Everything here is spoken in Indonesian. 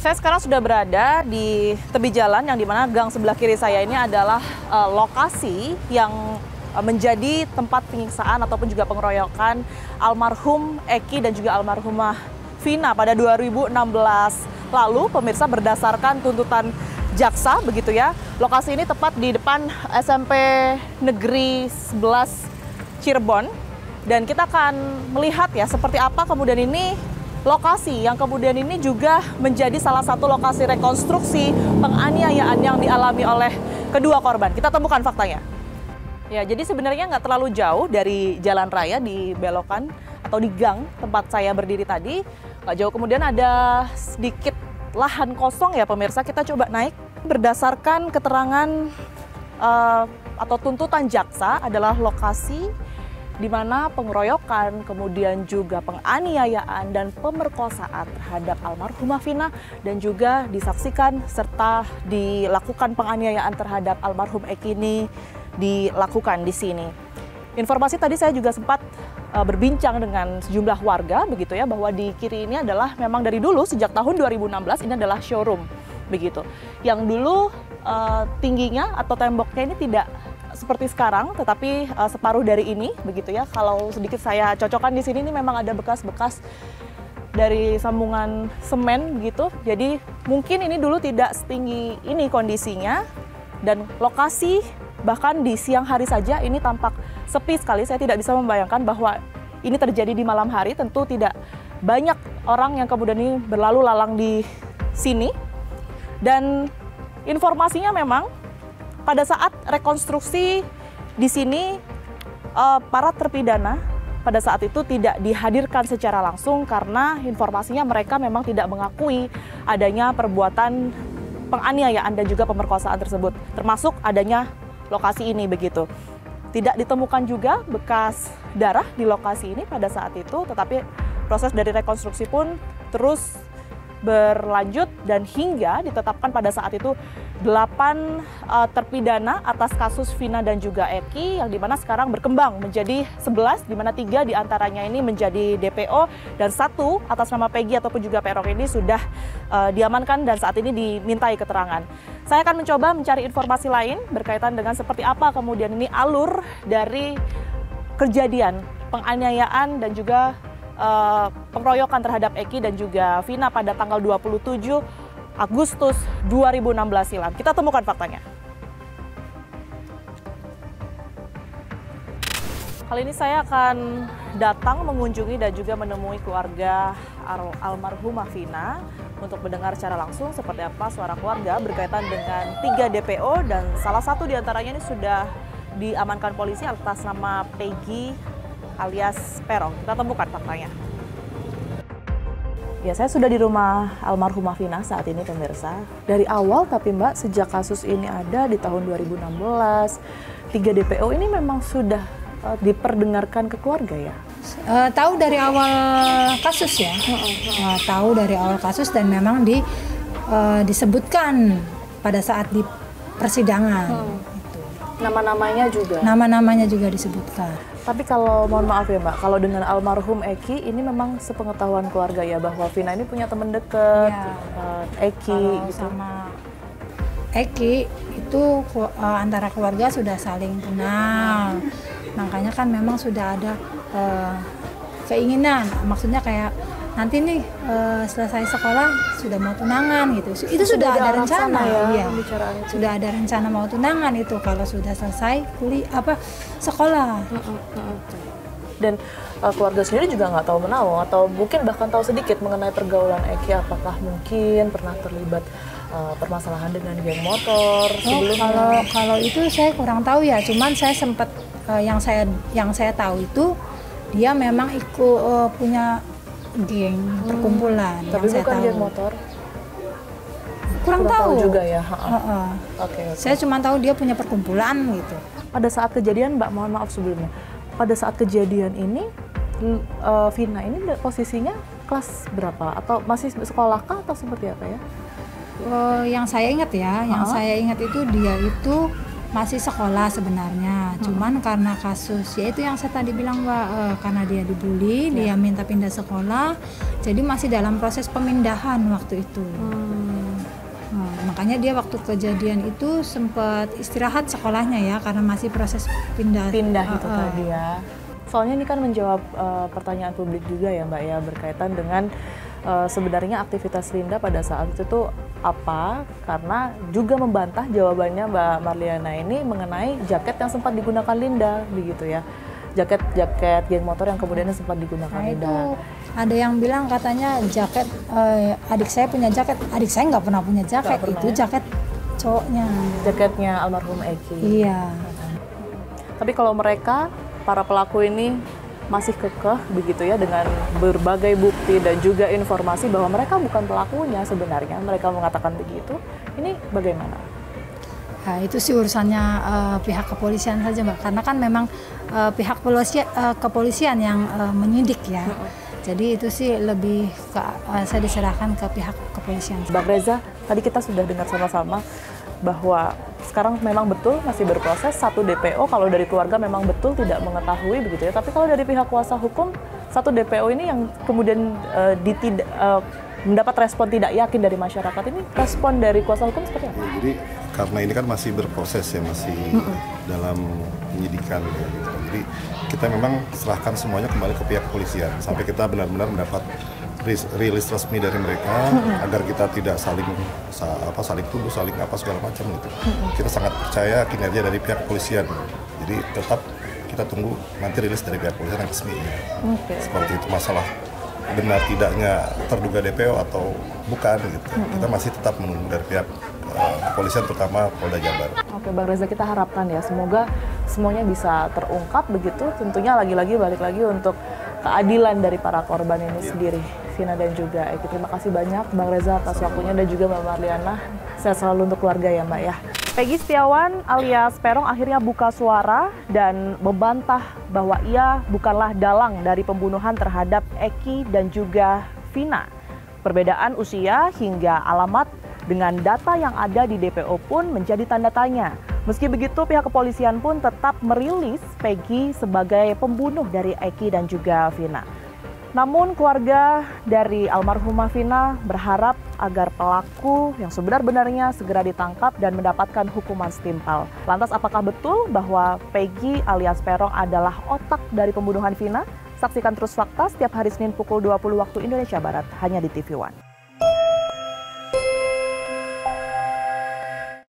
Saya sekarang sudah berada di tepi jalan yang dimana gang sebelah kiri saya ini adalah lokasi yang menjadi tempat penyiksaan ataupun juga pengeroyokan almarhum Eki dan juga almarhumah Vina pada 2016 lalu. Pemirsa, berdasarkan tuntutan jaksa begitu ya, lokasi ini tepat di depan SMP Negeri 11 Cirebon, dan kita akan melihat ya seperti apa kemudian ini lokasi yang kemudian ini juga menjadi salah satu lokasi rekonstruksi penganiayaan yang dialami oleh kedua korban. Kita temukan faktanya. Ya, jadi sebenarnya nggak terlalu jauh dari jalan raya di belokan atau di gang tempat saya berdiri tadi. Nggak jauh kemudian ada sedikit lahan kosong ya pemirsa. Kita coba naik. Berdasarkan keterangan atau tuntutan jaksa adalah lokasi di mana pengeroyokan, kemudian juga penganiayaan dan pemerkosaan terhadap almarhumah Vina dan juga disaksikan serta dilakukan penganiayaan terhadap almarhum Eki ini dilakukan di sini. Informasi tadi saya juga sempat berbincang dengan sejumlah warga begitu ya, bahwa di kiri ini adalah memang dari dulu sejak tahun 2016 ini adalah showroom begitu. Yang dulu tingginya atau temboknya ini tidak seperti sekarang, tetapi separuh dari ini begitu ya. Kalau sedikit saya cocokkan di sini, ini memang ada bekas-bekas dari sambungan semen gitu. Jadi mungkin ini dulu tidak setinggi ini kondisinya, dan lokasi bahkan di siang hari saja ini tampak sepi sekali. Saya tidak bisa membayangkan bahwa ini terjadi di malam hari. Tentu tidak banyak orang yang kemudian ini berlalu lalang di sini. Dan informasinya memang pada saat rekonstruksi di sini para terpidana pada saat itu tidak dihadirkan secara langsung karena informasinya mereka memang tidak mengakui adanya perbuatan penganiayaan dan juga pemerkosaan tersebut, termasuk adanya lokasi ini begitu. Tidak ditemukan juga bekas darah di lokasi ini pada saat itu, tetapi proses dari rekonstruksi pun terus berlanjut dan hingga ditetapkan pada saat itu 8 terpidana atas kasus Vina dan juga Eki, yang dimana sekarang berkembang menjadi 11, dimana 3 diantaranya ini menjadi DPO dan 1 atas nama Peggy ataupun juga Perong ini sudah diamankan dan saat ini dimintai keterangan. Saya akan mencoba mencari informasi lain berkaitan dengan seperti apa kemudian ini alur dari kejadian penganiayaan dan juga pengeroyokan terhadap Eki dan juga Vina pada tanggal 27 Agustus 2016 silam. Kita temukan faktanya. Kali ini saya akan datang mengunjungi dan juga menemui keluarga almarhumah Vina untuk mendengar secara langsung seperti apa suara keluarga berkaitan dengan 3 DPO dan salah satu diantaranya ini sudah diamankan polisi atas nama Peggy alias Perong. Kita temukan faktanya. Ya, saya sudah di rumah almarhumah Vina saat ini pemirsa. Dari awal tapi Mbak, sejak kasus ini ada di tahun 2016, 3 DPO ini memang sudah diperdengarkan ke keluarga ya? Tahu dari awal kasus ya, tahu dari awal kasus dan memang disebutkan pada saat di persidangan. Nama-namanya juga? Nama-namanya juga disebutkan. Tapi kalau mohon maaf ya Mbak, kalau dengan almarhum Eki ini memang sepengetahuan keluarga ya bahwa Vina ini punya teman dekat, Eki kalau gitu. Sama Eki itu antara keluarga sudah saling kenal, makanya kan memang sudah ada keinginan, maksudnya kayak nanti nih selesai sekolah sudah mau tunangan gitu. Itu sudah ada rencana ya, iya. Sudah ada rencana mau tunangan itu kalau sudah selesai sekolah. Dan keluarga sendiri juga nggak tahu menahu atau mungkin bahkan tahu sedikit mengenai pergaulan Eki, apakah mungkin pernah terlibat permasalahan dengan geng motor sebelumnya? Kalau itu saya kurang tahu ya, cuman saya sempat yang saya tahu itu dia memang ikut punya geng perkumpulan. Tapi yang bukan saya tahu. geng motor? Kurang tahu juga ya. Okay. Saya cuma tahu dia punya perkumpulan gitu. Pada saat kejadian Mbak, mohon maaf sebelumnya, pada saat kejadian ini Vina ini posisinya kelas berapa? Atau masih sekolah kah atau seperti apa ya? Yang saya ingat ya, yang saya ingat itu dia itu masih sekolah sebenarnya, cuman karena kasus yaitu yang saya tadi bilang Mbak, karena dia dibully, dia minta pindah sekolah, jadi masih dalam proses pemindahan waktu itu. Makanya dia waktu kejadian itu sempat istirahat sekolahnya ya, karena masih proses pindah itu tadi ya. Soalnya ini kan menjawab pertanyaan publik juga ya Mbak ya, berkaitan dengan sebenarnya aktivitas Linda pada saat itu tuh apa, karena juga membantah jawabannya Mbak Marliana ini mengenai jaket yang sempat digunakan Linda begitu ya, jaket geng motor yang kemudian sempat digunakan Linda. Itu ada yang bilang katanya jaket adik saya punya jaket, adik saya nggak pernah punya jaket, itu jaket cowoknya, jaketnya almarhum Eki. Iya. Tapi kalau mereka para pelaku ini masih kekeh begitu ya dengan berbagai bukti dan juga informasi bahwa mereka bukan pelakunya sebenarnya, mereka mengatakan begitu. Ini bagaimana? Nah, itu sih urusannya pihak kepolisian saja Mbak, karena kan memang pihak kepolisian yang menyidik ya. Jadi itu sih lebih saya diserahkan ke pihak kepolisian. Bang Reza, tadi kita sudah dengar sama-sama bahwa sekarang memang betul masih berproses satu DPO, kalau dari keluarga memang betul tidak mengetahui begitu ya. Tapi kalau dari pihak kuasa hukum, satu DPO ini yang kemudian mendapat respon tidak yakin dari masyarakat, ini respon dari kuasa hukum seperti apa? Jadi karena ini kan masih berproses ya, masih dalam penyidikan ya, gitu. Jadi kita memang serahkan semuanya kembali ke pihak kepolisian sampai kita benar-benar mendapat rilis resmi dari mereka agar kita tidak saling tuduh, saling apa segala macam gitu. Kita sangat percaya kinerja dari pihak kepolisian. Jadi tetap kita tunggu nanti rilis dari pihak kepolisian yang resmi. Seperti itu, masalah benar tidaknya terduga DPO atau bukan gitu. Kita masih tetap menunggu dari pihak kepolisian, terutama Polda Jabar. Oke Bang Reza, kita harapkan ya semoga semuanya bisa terungkap begitu. Tentunya lagi-lagi balik lagi untuk keadilan dari para korban ini sendiri, Vina dan juga Eki. Terima kasih banyak Bang Reza atas waktunya dan juga Mbak Marliana. Sehat selalu untuk keluarga ya Mbak ya. Peggy Setiawan alias Peron akhirnya buka suara dan membantah bahwa ia bukanlah dalang dari pembunuhan terhadap Eki dan juga Vina. Perbedaan usia hingga alamat dengan data yang ada di DPO pun menjadi tanda tanya. Meski begitu, pihak kepolisian pun tetap merilis Peggy sebagai pembunuh dari Eki dan juga Vina. Namun keluarga dari almarhumah Vina berharap agar pelaku yang sebenar-benarnya segera ditangkap dan mendapatkan hukuman setimpal. Lantas apakah betul bahwa Peggy alias Peron adalah otak dari pembunuhan Vina? Saksikan terus Fakta setiap hari Senin pukul 20 waktu Indonesia Barat hanya di TV One.